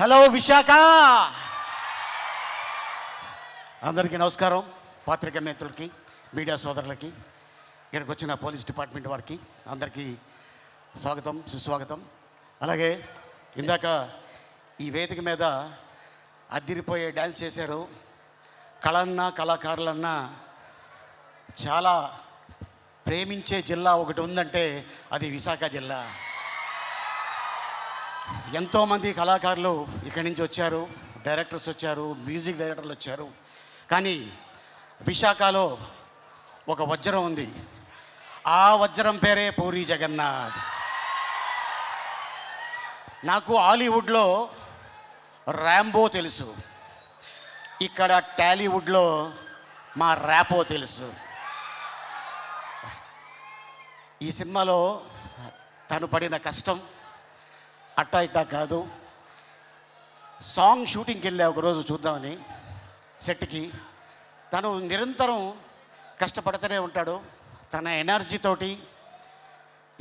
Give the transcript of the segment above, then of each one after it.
Hello Visakha, అందరికీ నమస్కారం. పాత్రికా మిత్రులకి, మీడియా సోదరులకి, ఇక్కడికి వచ్చిన పోలీస్ డిపార్ట్మెంట్ వారికి అందరికీ స్వాగతం, సుస్వాగతం. అలాగే ఇందాక ఈ వేదిక మీద అద్దిరిపోయే డ్యాన్స్ చేశారు. కళన్నా కళాకారులన్నా చాలా ప్రేమించే జిల్లా ఒకటి ఉందంటే అది విశాఖ జిల్లా. ఎంతోమంది కళాకారులు ఇక్కడి నుంచి వచ్చారు, డైరెక్టర్స్ వచ్చారు, మ్యూజిక్ డైరెక్టర్లు వచ్చారు. కానీ విశాఖలో ఒక వజ్రం ఉంది. ఆ వజ్రం పేరే పూరి జగన్నాథ్. నాకు హాలీవుడ్లో ర్యాంబో తెలుసు, ఇక్కడ టాలీవుడ్లో మా ర్యాపో తెలుసు. ఈ సినిమాలో తను పడిన కష్టం అట్టా ఇట్టా కాదు. సాంగ్ షూటింగ్కి వెళ్ళా ఒకరోజు చూద్దామని సెట్కి. తను నిరంతరం కష్టపడుతూనే ఉంటాడు. తన ఎనర్జీతోటి,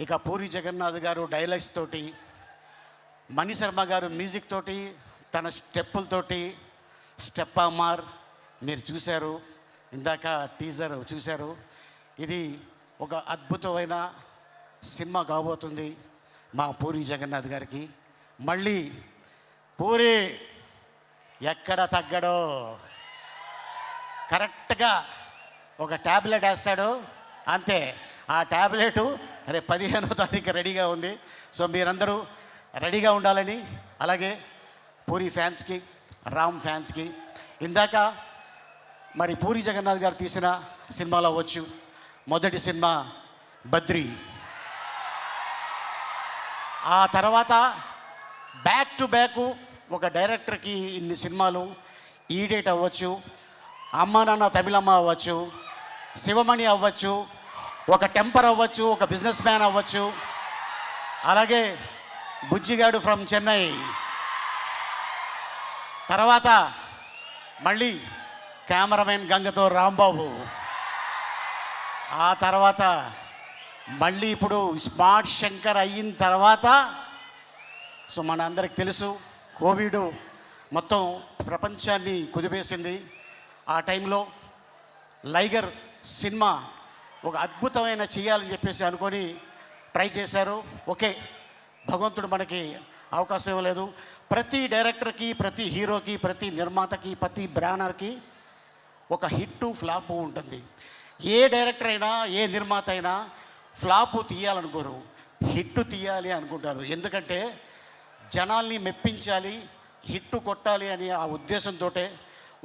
ఇక పూరి జగన్నాథ్ గారు డైలాగ్స్ తోటి, మణిశర్మ గారు మ్యూజిక్ తోటి, తన స్టెప్పులతోటి, స్టెప్ అమార్ మీరు చూశారు, ఇందాక టీజర్ చూశారు. ఇది ఒక అద్భుతమైన సినిమా కాబోతుంది మా పూరి జగన్నాథ్ గారికి. మళ్ళీ పూరి ఎక్కడ తగ్గడో, కరెక్ట్గా ఒక ట్యాబ్లెట్ వేస్తాడు అంతే. ఆ ట్యాబ్లెట్ రేపు 15వ తారీఖు రెడీగా ఉంది. సో మీరందరూ రెడీగా ఉండాలని, అలాగే పూరి ఫ్యాన్స్కి, రామ్ ఫ్యాన్స్కి. ఇందాక మరి పూరి జగన్నాథ్ గారు తీసిన సినిమాలో అవ్వచ్చు, మొదటి సినిమా బద్రి, ఆ తర్వాత బ్యాక్ టు బ్యాక్ ఒక డైరెక్టర్కి ఇన్ని సినిమాలు, ఈడేట్ అవ్వచ్చు, అమ్మ నాన్న తమిళమ్మ అవ్వచ్చు, శివమణి అవ్వచ్చు, ఒక టెంపర్ అవ్వచ్చు, ఒక బిజినెస్ మ్యాన్ అవ్వచ్చు, అలాగే బుజ్జిగాడు ఫ్రమ్ చెన్నై, తర్వాత మళ్ళీ కెమెరామెన్ గంగతో రాంబాబు, ఆ తర్వాత మళ్ళీ ఇప్పుడు స్మార్ట్ శంకర్ అయిన తర్వాత, సో మన అందరికి తెలుసు కోవిడ్ మొత్తం ప్రపంచాన్ని కుదిపేసింది. ఆ టైంలో లైగర్ సినిమా ఒక అద్భుతమైన చేయాలని చెప్పేసి అనుకొని ట్రై చేశారు. ఓకే, భగవంతుడు మనకి అవకాశం ఇవ్వలేదు. ప్రతి డైరెక్టర్కి, ప్రతి హీరోకి, ప్రతి నిర్మాతకి, ప్రతి బ్యానర్కి ఒక హిట్టు ఫ్లాపు ఉంటుంది. ఏ డైరెక్టర్ అయినా, ఏ నిర్మాత అయినా ఫ్లాపు తీయాలనుకోరు, హిట్టు తీయాలి అనుకుంటారు. ఎందుకంటే జనాల్ని మెప్పించాలి, హిట్టు కొట్టాలి అని ఆ ఉద్దేశంతో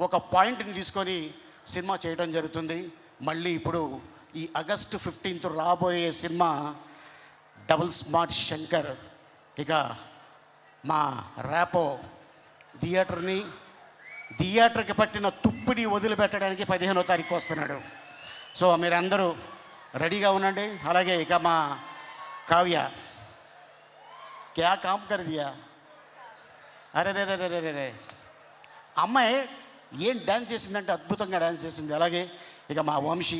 ఒక పాయింట్ని తీసుకొని సినిమా చేయడం జరుగుతుంది. మళ్ళీ ఇప్పుడు ఈ ఆగస్టు 15th రాబోయే సినిమా డబుల్ స్మార్ట్ శంకర్. ఇక మా ర్యాపో థియేటర్కి పట్టిన తుప్పిని వదిలిపెట్టడానికి 15వ తారీఖు వస్తున్నాడు. సో మీరందరూ రెడీగా ఉండండి. అలాగే ఇక మా కావ్య క్యా కామ్ కర్ దియా, అరే రే రే రే రే, అమ్మాయి ఏం డ్యాన్స్ చేసిందంటే అద్భుతంగా డ్యాన్స్ చేసింది. అలాగే ఇక మా వంశీ,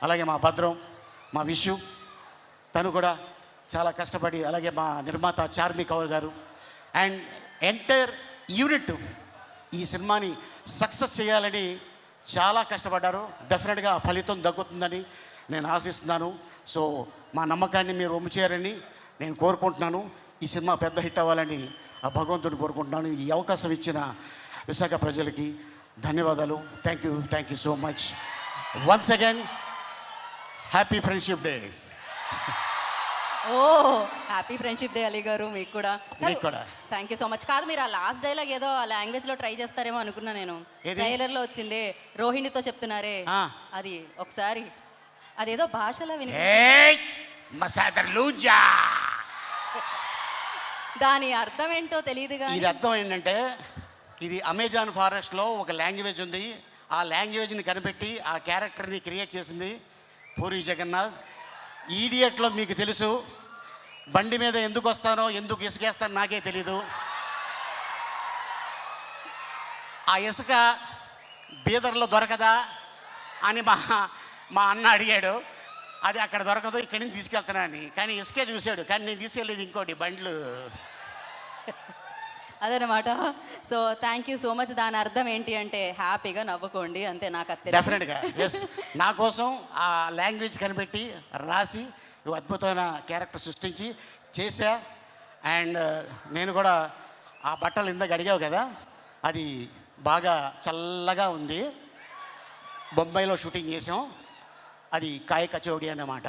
అలాగే మా భద్రం, మా విషు, తను కూడా చాలా కష్టపడి, అలాగే మా నిర్మాత చార్మి కౌర్ గారు అండ్ ఎంటైర్ యూనిట్ ఈ సినిమాని సక్సెస్ చేయాలని చాలా కష్టపడ్డారు. డెఫినెట్గా ఫలితం దక్కుతుందని నేను ఆశిస్తున్నాను. సో మా నమ్మకాన్ని మీరు ఒమ్ము చేయాలని నేను కోరుకుంటున్నాను. ఈ సినిమా పెద్ద హిట్ అవ్వాలని ఆ భగవంతుని కోరుకుంటున్నాను. ఈ అవకాశం ఇచ్చిన విశాఖ ప్రజలకి ధన్యవాదాలు. Thank you so much. Once again happy friendship day. Oh happy friendship day Ali గారు. మీకు కూడా థ్యాంక్ యూ సో మచ్. కాదు, మీరు ఆ లాస్ట్ డైలాగ్ ఏదో ఆ లాంగ్వేజ్లో ట్రై చేస్తారేమో అనుకున్నా నేను. ట్రైలర్లో వచ్చిందే, రోహిణితో చెప్తున్నారే, అది ఒకసారి అదేదో భాషలో విని దాని అర్థం ఏంటో తెలియదు. ఇది అర్థం ఏంటంటే, ఇది అమెజాన్ ఫారెస్ట్లో ఒక లాంగ్వేజ్ ఉంది. ఆ లాంగ్వేజ్ని కనిపెట్టి ఆ క్యారెక్టర్ని క్రియేట్ చేసింది పూరి జగన్నాథ్. ఈడియట్లో మీకు తెలుసు, బండి మీద ఎందుకు వస్తానో, ఎందుకు ఇసుకేస్తానో నాకే తెలీదు. ఆ ఇసుక బీదర్లో దొరకదా అని మా అన్న అడిగాడు. అది అక్కడ దొరకదు, ఇక్కడి నుంచి తీసుకెళ్తున్నాను. కానీ ఇసుకే చూశాడు, కానీ నేను తీసుకెళ్ళేది ఇంకోటి బండ్లు. అదనమాట. So thank you so much. దాని అర్థం ఏంటి అంటే హ్యాపీగా నవ్వుకోండి అంతే. నాకు అది తెలుసు. డెఫినెట్గా ఎస్. నా కోసం ఆ లాంగ్వేజ్ కనిపెట్టి రాసి ఓ అద్భుతమైన క్యారెక్టర్ సృష్టించి చేశా. అండ్ నేను కూడా ఆ బట్టలు ఇందాక అడిగావు కదా, అది బాగా చల్లగా ఉంది. బొంబాయిలో షూటింగ్ చేసాం. అది కాయ కచోడి అన్నమాట.